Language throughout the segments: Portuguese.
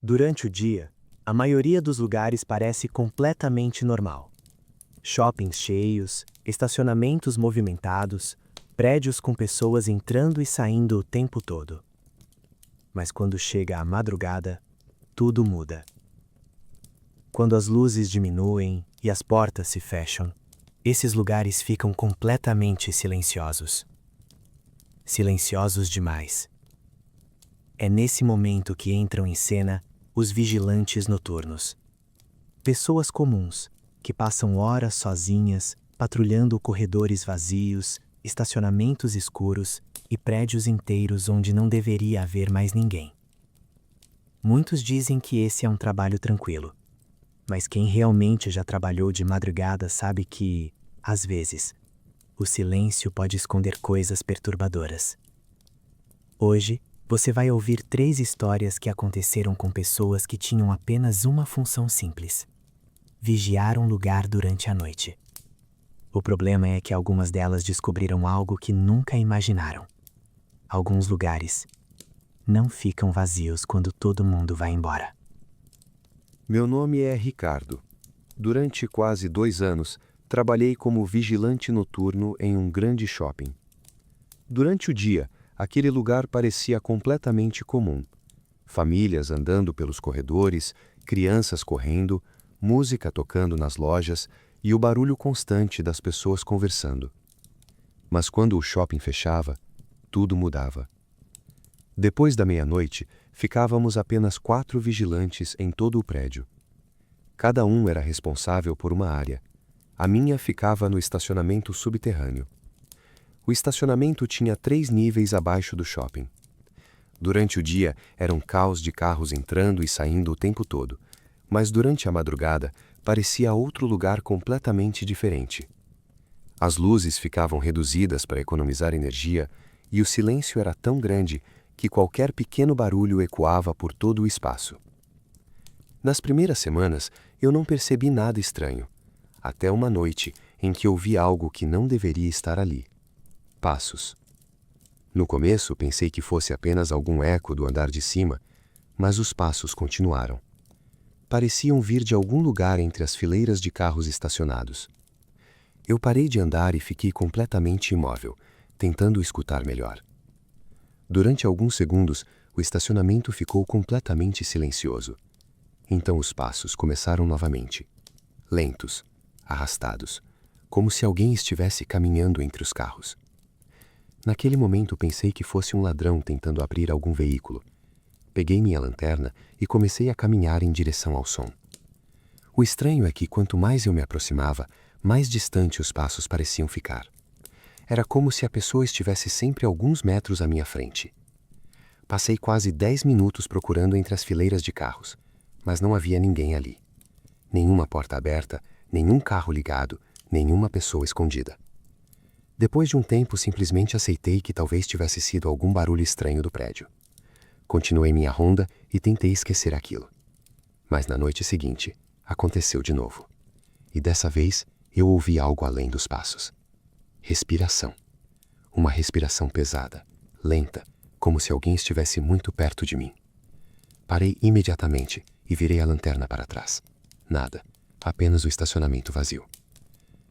Durante o dia, a maioria dos lugares parece completamente normal. Shoppings cheios, estacionamentos movimentados, prédios com pessoas entrando e saindo o tempo todo. Mas quando chega a madrugada, tudo muda. Quando as luzes diminuem e as portas se fecham, esses lugares ficam completamente silenciosos. Silenciosos demais. É nesse momento que entram em cena os vigilantes noturnos. Pessoas comuns, que passam horas sozinhas, patrulhando corredores vazios, estacionamentos escuros e prédios inteiros onde não deveria haver mais ninguém. Muitos dizem que esse é um trabalho tranquilo, mas quem realmente já trabalhou de madrugada sabe que, às vezes, o silêncio pode esconder coisas perturbadoras. Hoje, você vai ouvir 3 histórias que aconteceram com pessoas que tinham apenas uma função simples: vigiar um lugar durante a noite. O problema é que algumas delas descobriram algo que nunca imaginaram. Alguns lugares não ficam vazios quando todo mundo vai embora. Meu nome é Ricardo. Durante quase 2 anos, trabalhei como vigilante noturno em um grande shopping. Durante o dia, aquele lugar parecia completamente comum. Famílias andando pelos corredores, crianças correndo, música tocando nas lojas e o barulho constante das pessoas conversando. Mas quando o shopping fechava, tudo mudava. Depois da meia-noite, ficávamos apenas 4 vigilantes em todo o prédio. Cada um era responsável por uma área. A minha ficava no estacionamento subterrâneo. O estacionamento tinha 3 níveis abaixo do shopping. Durante o dia, era um caos de carros entrando e saindo o tempo todo, mas durante a madrugada, parecia outro lugar completamente diferente. As luzes ficavam reduzidas para economizar energia e o silêncio era tão grande que qualquer pequeno barulho ecoava por todo o espaço. Nas primeiras semanas, eu não percebi nada estranho, até uma noite em que ouvi algo que não deveria estar ali. Passos. No começo, pensei que fosse apenas algum eco do andar de cima, mas os passos continuaram. Pareciam vir de algum lugar entre as fileiras de carros estacionados. Eu parei de andar e fiquei completamente imóvel, tentando escutar melhor. Durante alguns segundos, o estacionamento ficou completamente silencioso. Então os passos começaram novamente. Lentos, arrastados, como se alguém estivesse caminhando entre os carros. Naquele momento pensei que fosse um ladrão tentando abrir algum veículo. Peguei minha lanterna e comecei a caminhar em direção ao som. O estranho é que quanto mais eu me aproximava, mais distante os passos pareciam ficar. Era como se a pessoa estivesse sempre alguns metros à minha frente. Passei quase 10 minutos procurando entre as fileiras de carros, mas não havia ninguém ali. Nenhuma porta aberta, nenhum carro ligado, nenhuma pessoa escondida. Depois de um tempo, simplesmente aceitei que talvez tivesse sido algum barulho estranho do prédio. Continuei minha ronda e tentei esquecer aquilo. Mas na noite seguinte, aconteceu de novo. E dessa vez, eu ouvi algo além dos passos. Respiração. Uma respiração pesada, lenta, como se alguém estivesse muito perto de mim. Parei imediatamente e virei a lanterna para trás. Nada, apenas o estacionamento vazio.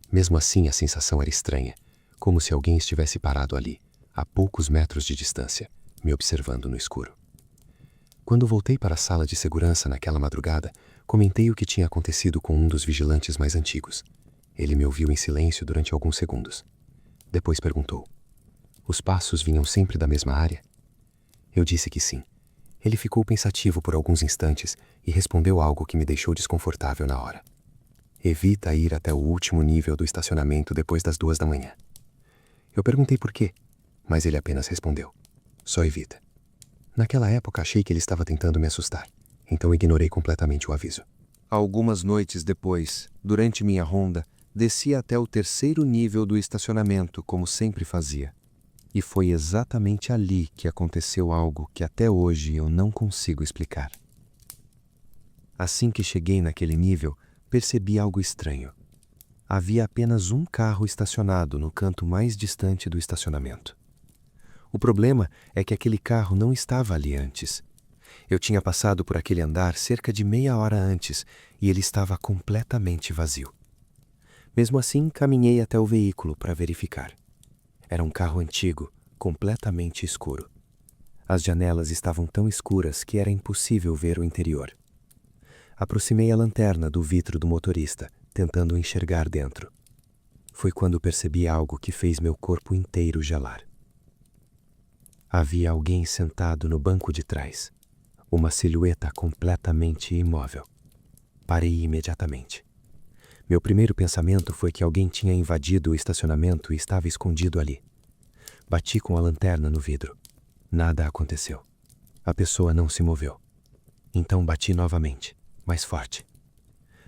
Mesmo assim, a sensação era estranha, como se alguém estivesse parado ali, a poucos metros de distância, me observando no escuro. Quando voltei para a sala de segurança naquela madrugada, comentei o que tinha acontecido com um dos vigilantes mais antigos. Ele me ouviu em silêncio durante alguns segundos. Depois perguntou: "Os passos vinham sempre da mesma área?" Eu disse que sim. Ele ficou pensativo por alguns instantes e respondeu algo que me deixou desconfortável na hora. "Evita ir até o último nível do estacionamento depois das 2 da manhã." Eu perguntei por quê, mas ele apenas respondeu: "Só evita." Naquela época achei que ele estava tentando me assustar, então ignorei completamente o aviso. Algumas noites depois, durante minha ronda, desci até o 3º nível do estacionamento, como sempre fazia. E foi exatamente ali que aconteceu algo que até hoje eu não consigo explicar. Assim que cheguei naquele nível, percebi algo estranho. Havia apenas um carro estacionado no canto mais distante do estacionamento. O problema é que aquele carro não estava ali antes. Eu tinha passado por aquele andar cerca de meia hora antes e ele estava completamente vazio. Mesmo assim, caminhei até o veículo para verificar. Era um carro antigo, completamente escuro. As janelas estavam tão escuras que era impossível ver o interior. Aproximei a lanterna do vidro do motorista, tentando enxergar dentro. Foi quando percebi algo que fez meu corpo inteiro gelar. Havia alguém sentado no banco de trás. Uma silhueta completamente imóvel. Parei imediatamente. Meu primeiro pensamento foi que alguém tinha invadido o estacionamento e estava escondido ali. Bati com a lanterna no vidro. Nada aconteceu. A pessoa não se moveu. Então bati novamente, mais forte.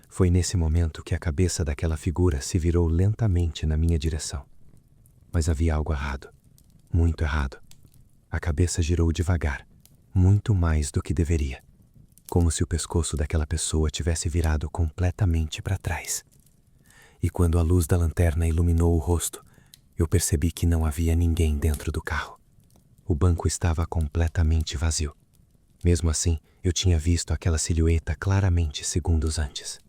Foi nesse momento que a cabeça daquela figura se virou lentamente na minha direção. Mas havia algo errado. Muito errado. A cabeça girou devagar, muito mais do que deveria. Como se o pescoço daquela pessoa tivesse virado completamente para trás. E quando a luz da lanterna iluminou o rosto, eu percebi que não havia ninguém dentro do carro. O banco estava completamente vazio. Mesmo assim, eu tinha visto aquela silhueta claramente segundos antes.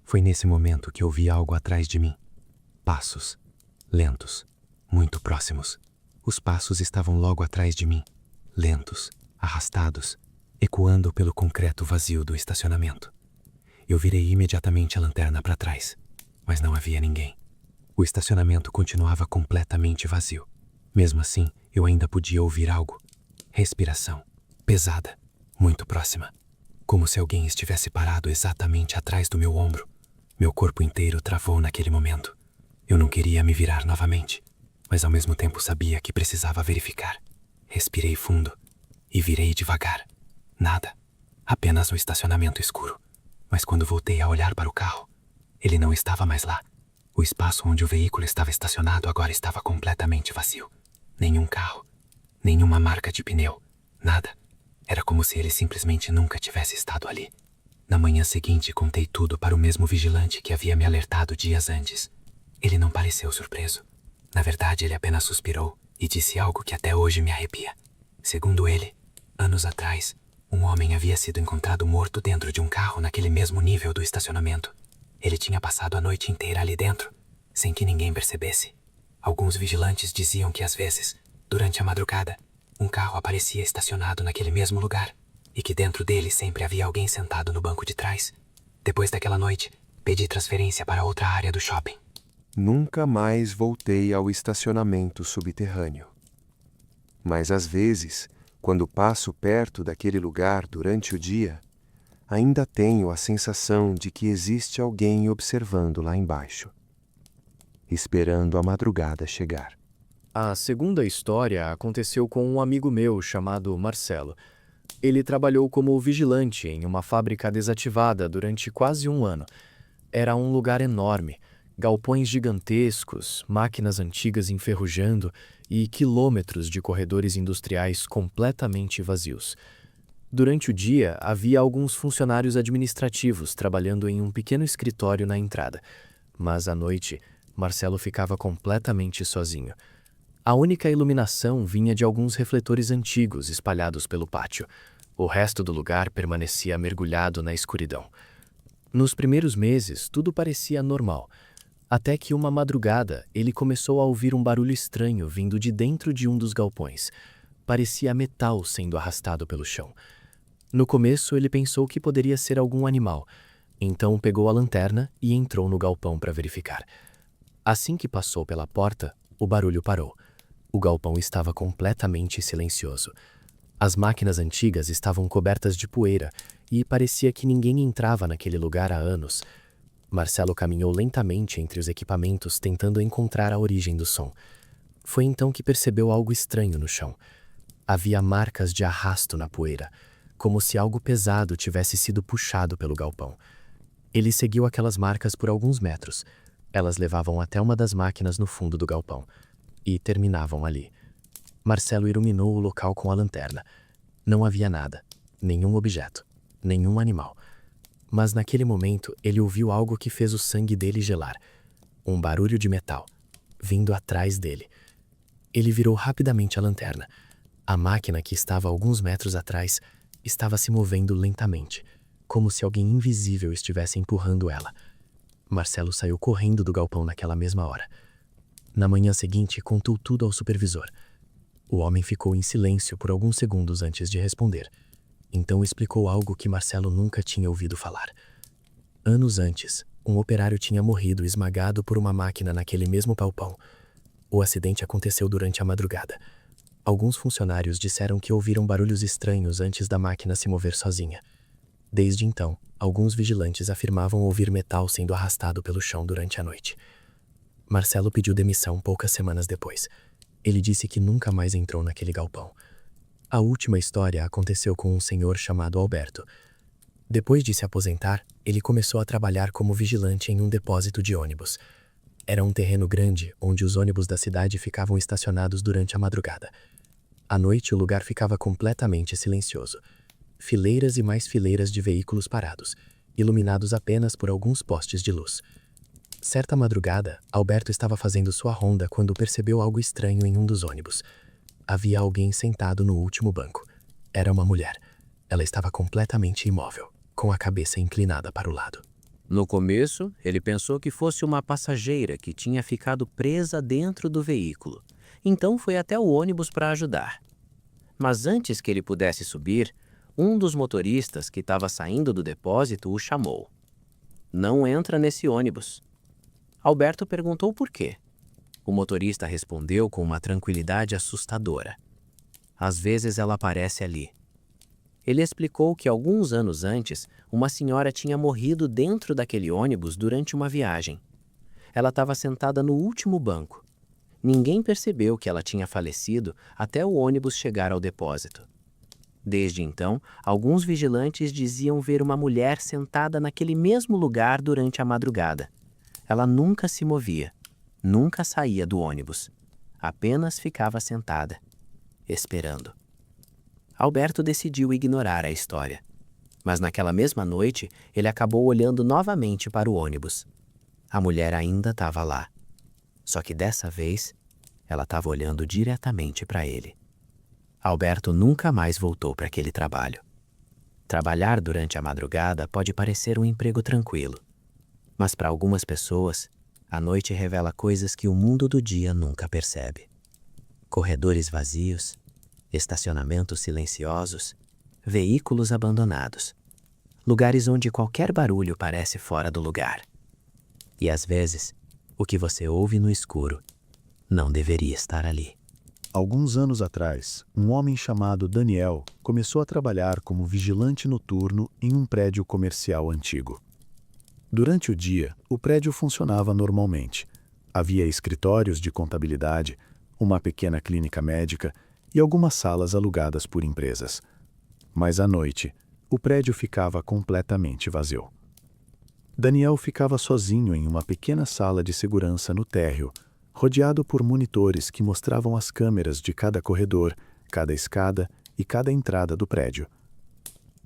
Foi nesse momento que ouvi algo atrás de mim. Passos. Lentos. Muito próximos. Os passos estavam logo atrás de mim. Lentos. Arrastados. Ecoando pelo concreto vazio do estacionamento. Eu virei imediatamente a lanterna para trás. Mas não havia ninguém. O estacionamento continuava completamente vazio. Mesmo assim, eu ainda podia ouvir algo. Respiração. Pesada. Muito próxima. Como se alguém estivesse parado exatamente atrás do meu ombro. Meu corpo inteiro travou naquele momento. Eu não queria me virar novamente, mas ao mesmo tempo sabia que precisava verificar. Respirei fundo e virei devagar. Nada. Apenas o estacionamento escuro. Mas quando voltei a olhar para o carro, ele não estava mais lá. O espaço onde o veículo estava estacionado agora estava completamente vazio. Nenhum carro. Nenhuma marca de pneu. Nada. Era como se ele simplesmente nunca tivesse estado ali. Na manhã seguinte, contei tudo para o mesmo vigilante que havia me alertado dias antes. Ele não pareceu surpreso. Na verdade, ele apenas suspirou e disse algo que até hoje me arrepia. Segundo ele, anos atrás, um homem havia sido encontrado morto dentro de um carro naquele mesmo nível do estacionamento. Ele tinha passado a noite inteira ali dentro, sem que ninguém percebesse. Alguns vigilantes diziam que às vezes, durante a madrugada, um carro aparecia estacionado naquele mesmo lugar e que dentro dele sempre havia alguém sentado no banco de trás. Depois daquela noite, pedi transferência para outra área do shopping. Nunca mais voltei ao estacionamento subterrâneo. Mas às vezes, quando passo perto daquele lugar durante o dia, ainda tenho a sensação de que existe alguém observando lá embaixo, esperando a madrugada chegar. A segunda história aconteceu com um amigo meu chamado Marcelo. Ele trabalhou como vigilante em uma fábrica desativada durante quase um ano. Era um lugar enorme, galpões gigantescos, máquinas antigas enferrujando e quilômetros de corredores industriais completamente vazios. Durante o dia, havia alguns funcionários administrativos trabalhando em um pequeno escritório na entrada. Mas à noite, Marcelo ficava completamente sozinho. A única iluminação vinha de alguns refletores antigos espalhados pelo pátio. O resto do lugar permanecia mergulhado na escuridão. Nos primeiros meses, tudo parecia normal. Até que uma madrugada, ele começou a ouvir um barulho estranho vindo de dentro de um dos galpões. Parecia metal sendo arrastado pelo chão. No começo, ele pensou que poderia ser algum animal. Então pegou a lanterna e entrou no galpão para verificar. Assim que passou pela porta, o barulho parou. O galpão estava completamente silencioso. As máquinas antigas estavam cobertas de poeira e parecia que ninguém entrava naquele lugar há anos. Marcelo caminhou lentamente entre os equipamentos tentando encontrar a origem do som. Foi então que percebeu algo estranho no chão. Havia marcas de arrasto na poeira, como se algo pesado tivesse sido puxado pelo galpão. Ele seguiu aquelas marcas por alguns metros. Elas levavam até uma das máquinas no fundo do galpão e terminavam ali. Marcelo iluminou o local com a lanterna. Não havia nada, nenhum objeto, nenhum animal. Mas naquele momento ele ouviu algo que fez o sangue dele gelar. Um barulho de metal, vindo atrás dele. Ele virou rapidamente a lanterna. A máquina que estava a alguns metros atrás estava se movendo lentamente, como se alguém invisível estivesse empurrando ela. Marcelo saiu correndo do galpão naquela mesma hora. Na manhã seguinte, contou tudo ao supervisor. O homem ficou em silêncio por alguns segundos antes de responder. Então explicou algo que Marcelo nunca tinha ouvido falar. Anos antes, um operário tinha morrido esmagado por uma máquina naquele mesmo galpão. O acidente aconteceu durante a madrugada. Alguns funcionários disseram que ouviram barulhos estranhos antes da máquina se mover sozinha. Desde então, alguns vigilantes afirmavam ouvir metal sendo arrastado pelo chão durante a noite. Marcelo pediu demissão poucas semanas depois. Ele disse que nunca mais entrou naquele galpão. A última história aconteceu com um senhor chamado Alberto. Depois de se aposentar, ele começou a trabalhar como vigilante em um depósito de ônibus. Era um terreno grande, onde os ônibus da cidade ficavam estacionados durante a madrugada. À noite, o lugar ficava completamente silencioso. Fileiras e mais fileiras de veículos parados, iluminados apenas por alguns postes de luz. Certa madrugada, Alberto estava fazendo sua ronda quando percebeu algo estranho em um dos ônibus. Havia alguém sentado no último banco. Era uma mulher. Ela estava completamente imóvel, com a cabeça inclinada para o lado. No começo, ele pensou que fosse uma passageira que tinha ficado presa dentro do veículo. Então foi até o ônibus para ajudar. Mas antes que ele pudesse subir, um dos motoristas que estava saindo do depósito o chamou. "Não entra nesse ônibus." Alberto perguntou por quê. O motorista respondeu com uma tranquilidade assustadora. "Às vezes ela aparece ali." Ele explicou que alguns anos antes, uma senhora tinha morrido dentro daquele ônibus durante uma viagem. Ela estava sentada no último banco. Ninguém percebeu que ela tinha falecido até o ônibus chegar ao depósito. Desde então, alguns vigilantes diziam ver uma mulher sentada naquele mesmo lugar durante a madrugada. Ela nunca se movia, nunca saía do ônibus. Apenas ficava sentada, esperando. Alberto decidiu ignorar a história. Mas naquela mesma noite, ele acabou olhando novamente para o ônibus. A mulher ainda estava lá. Só que dessa vez, ela estava olhando diretamente para ele. Alberto nunca mais voltou para aquele trabalho. Trabalhar durante a madrugada pode parecer um emprego tranquilo. Mas para algumas pessoas, a noite revela coisas que o mundo do dia nunca percebe. Corredores vazios, estacionamentos silenciosos, veículos abandonados. Lugares onde qualquer barulho parece fora do lugar. E às vezes, o que você ouve no escuro não deveria estar ali. Alguns anos atrás, um homem chamado Daniel começou a trabalhar como vigilante noturno em um prédio comercial antigo. Durante o dia, o prédio funcionava normalmente. Havia escritórios de contabilidade, uma pequena clínica médica e algumas salas alugadas por empresas. Mas à noite, o prédio ficava completamente vazio. Daniel ficava sozinho em uma pequena sala de segurança no térreo, rodeado por monitores que mostravam as câmeras de cada corredor, cada escada e cada entrada do prédio.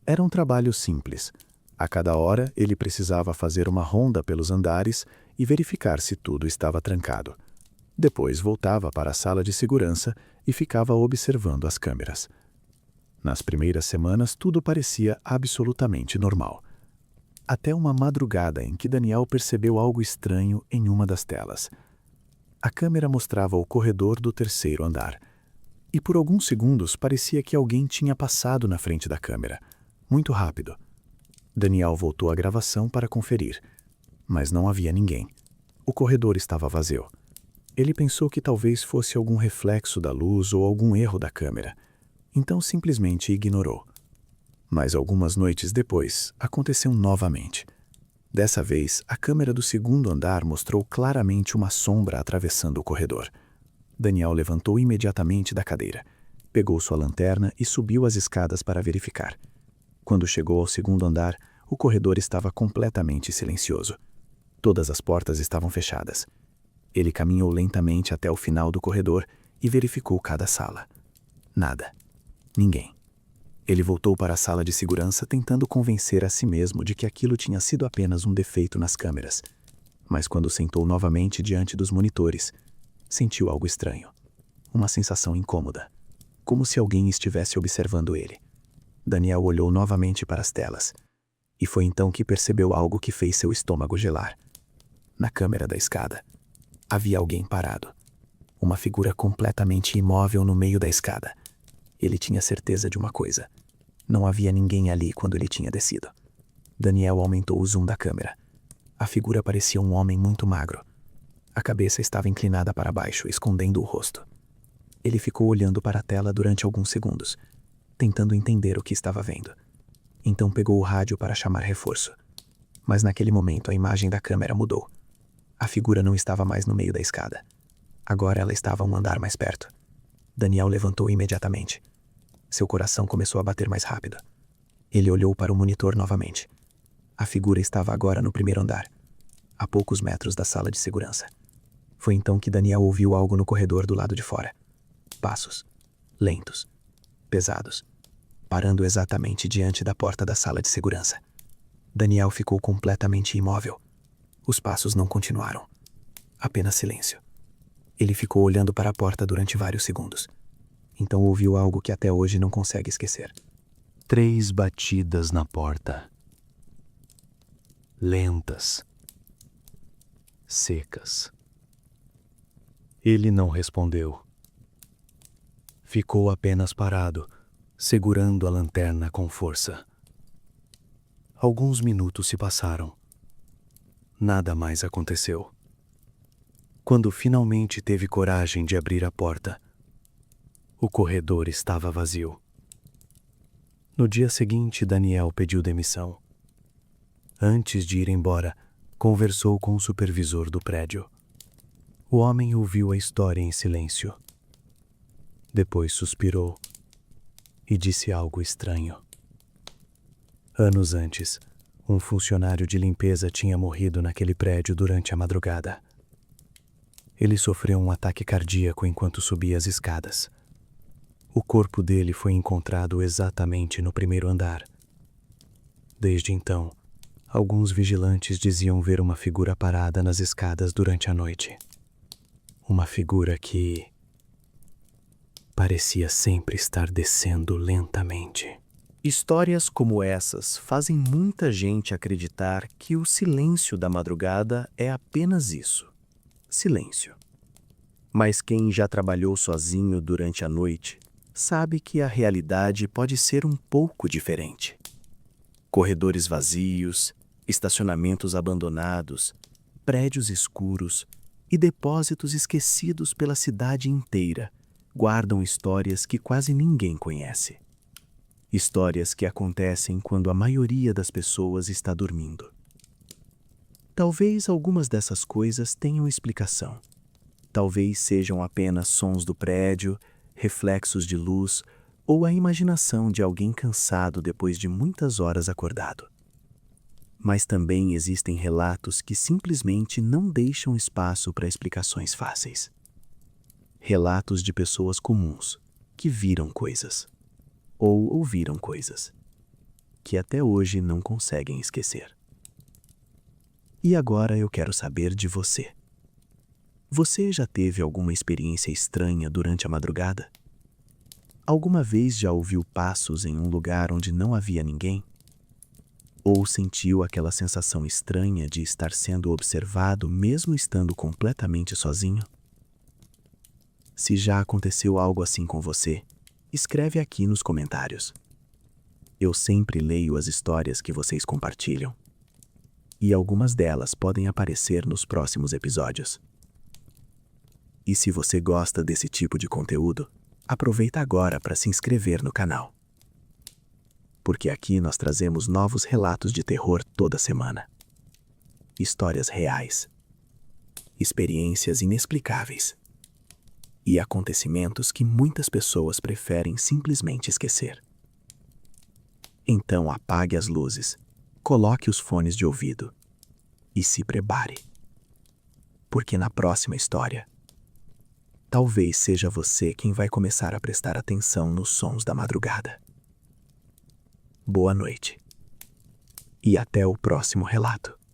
Era um trabalho simples. A cada hora, ele precisava fazer uma ronda pelos andares e verificar se tudo estava trancado. Depois voltava para a sala de segurança e ficava observando as câmeras. Nas primeiras semanas, tudo parecia absolutamente normal. Até uma madrugada em que Daniel percebeu algo estranho em uma das telas. A câmera mostrava o corredor do terceiro andar. E por alguns segundos parecia que alguém tinha passado na frente da câmera. Muito rápido. Daniel voltou à gravação para conferir. Mas não havia ninguém. O corredor estava vazio. Ele pensou que talvez fosse algum reflexo da luz ou algum erro da câmera. Então simplesmente ignorou. Mas algumas noites depois, aconteceu novamente. Dessa vez, a câmera do segundo andar mostrou claramente uma sombra atravessando o corredor. Daniel levantou imediatamente da cadeira, pegou sua lanterna e subiu as escadas para verificar. Quando chegou ao segundo andar, o corredor estava completamente silencioso. Todas as portas estavam fechadas. Ele caminhou lentamente até o final do corredor e verificou cada sala. Nada. Ninguém. Ele voltou para a sala de segurança tentando convencer a si mesmo de que aquilo tinha sido apenas um defeito nas câmeras. Mas quando sentou novamente diante dos monitores, sentiu algo estranho. Uma sensação incômoda. Como se alguém estivesse observando ele. Daniel olhou novamente para as telas. E foi então que percebeu algo que fez seu estômago gelar. Na câmera da escada, havia alguém parado. Uma figura completamente imóvel no meio da escada. Ele tinha certeza de uma coisa. Não havia ninguém ali quando ele tinha descido. Daniel aumentou o zoom da câmera. A figura parecia um homem muito magro. A cabeça estava inclinada para baixo, escondendo o rosto. Ele ficou olhando para a tela durante alguns segundos, tentando entender o que estava vendo. Então pegou o rádio para chamar reforço. Mas naquele momento a imagem da câmera mudou. A figura não estava mais no meio da escada. Agora ela estava um andar mais perto. Daniel levantou imediatamente. Seu coração começou a bater mais rápido. Ele olhou para o monitor novamente. A figura estava agora no primeiro andar, a poucos metros da sala de segurança. Foi então que Daniel ouviu algo no corredor do lado de fora. Passos, lentos, pesados, parando exatamente diante da porta da sala de segurança. Daniel ficou completamente imóvel. Os passos não continuaram. Apenas silêncio. Ele ficou olhando para a porta durante vários segundos. Então ouviu algo que até hoje não consegue esquecer. 3 batidas na porta. Lentas. Secas. Ele não respondeu. Ficou apenas parado, segurando a lanterna com força. Alguns minutos se passaram. Nada mais aconteceu. Quando finalmente teve coragem de abrir a porta, o corredor estava vazio. No dia seguinte, Daniel pediu demissão. Antes de ir embora, conversou com o supervisor do prédio. O homem ouviu a história em silêncio. Depois suspirou e disse algo estranho. Anos antes, um funcionário de limpeza tinha morrido naquele prédio durante a madrugada. Ele sofreu um ataque cardíaco enquanto subia as escadas. O corpo dele foi encontrado exatamente no primeiro andar. Desde então, alguns vigilantes diziam ver uma figura parada nas escadas durante a noite. Uma figura que parecia sempre estar descendo lentamente. Histórias como essas fazem muita gente acreditar que o silêncio da madrugada é apenas isso: silêncio. Mas quem já trabalhou sozinho durante a noite sabe que a realidade pode ser um pouco diferente. Corredores vazios, estacionamentos abandonados, prédios escuros e depósitos esquecidos pela cidade inteira guardam histórias que quase ninguém conhece. Histórias que acontecem quando a maioria das pessoas está dormindo. Talvez algumas dessas coisas tenham explicação. Talvez sejam apenas sons do prédio, reflexos de luz ou a imaginação de alguém cansado depois de muitas horas acordado. Mas também existem relatos que simplesmente não deixam espaço para explicações fáceis. Relatos de pessoas comuns que viram coisas ou ouviram coisas que até hoje não conseguem esquecer. E agora eu quero saber de você. Você já teve alguma experiência estranha durante a madrugada? Alguma vez já ouviu passos em um lugar onde não havia ninguém? Ou sentiu aquela sensação estranha de estar sendo observado mesmo estando completamente sozinho? Se já aconteceu algo assim com você, escreve aqui nos comentários. Eu sempre leio as histórias que vocês compartilham. E algumas delas podem aparecer nos próximos episódios. E se você gosta desse tipo de conteúdo, aproveita agora para se inscrever no canal. Porque aqui nós trazemos novos relatos de terror toda semana. Histórias reais, experiências inexplicáveis e acontecimentos que muitas pessoas preferem simplesmente esquecer. Então apague as luzes, coloque os fones de ouvido e se prepare. Porque na próxima história, talvez seja você quem vai começar a prestar atenção nos sons da madrugada. Boa noite. E até o próximo relato.